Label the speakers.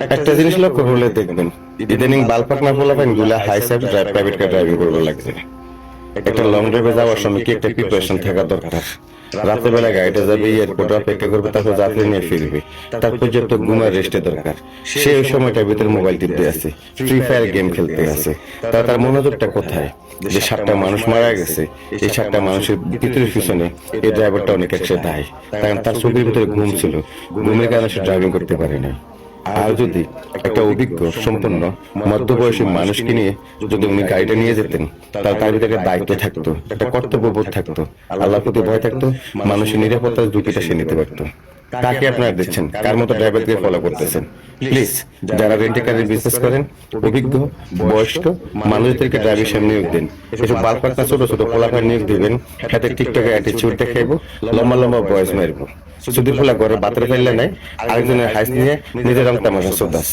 Speaker 1: একটা জিনিস লক্ষ্য করলে দেখবেন, ইদানিং বালপাক না পোলাপাইন গুলা high side private car driving করবে লাগছে। একটা লং ড্রাইভে যাওয়ার সময় কি একটা প্রিপারেশন থাকা দরকার। রাতের বেলা গাড়িটা যাবে, এয়ারপোর্টে অপেক্ষা করবে, তারপর যাত্রী নিয়ে ফিরবে, তার পর্যাপ্ত ঘুমের রেস্টের দরকার। সে ওই সময়টার ভিতরে মোবাইল টিপতে আছে, ফ্রি ফায়ার গেম খেলতে আছে। তার মনোযোগটা কোথায়? যে 7টা মানুষ মারা গেছে, এই 7টা মানুষের ভিতরে পিছনে এই ড্রাইভারটা অনেক একসাথে দায়, কারণ তার চোখের ভিতরে ঘুম ছিল, ঘুমের কারণে সে ড্রাইভিং করতে পারে না। আর যদি একটা অভিজ্ঞ সম্পন্ন মধ্যবয়সী মানুষকে নিয়ে যদি উনি গাড়িটা নিয়ে যেতেন, তাহলে তার ভিতরে একটা দায়িত্ব থাকতো, একটা কর্তব্যবোধ থাকতো, আল্লাহর প্রতি ভয় থাকতো, মানুষের নিরাপত্তার ঝুঁকিটা সে নিতে পারতো। কাকে আপনারা দেখছেন, কার মতো ড্রাইভারকে ফলো করতেছেন? প্লিজ, যারা রেন্টে কারের বিজনেস করেন, অভিজ্ঞ বয়স্ক মানুষদেরকে ড্রাইভিং সামনে নিয়োগ দিন। এসব বালপাকনা ছোট ছোট পোলাপান নিয়োগ দিবেন, হাতে টিকটকে অ্যাটিচিউড দেখাইবো, লম্বা লম্বা বয়স মারবো। শুধু ফুলা ঘরে বাতরে ফেললে নাই, আরেকজনের হাইস নিয়ে নিজের রং তামাশা সোদাস।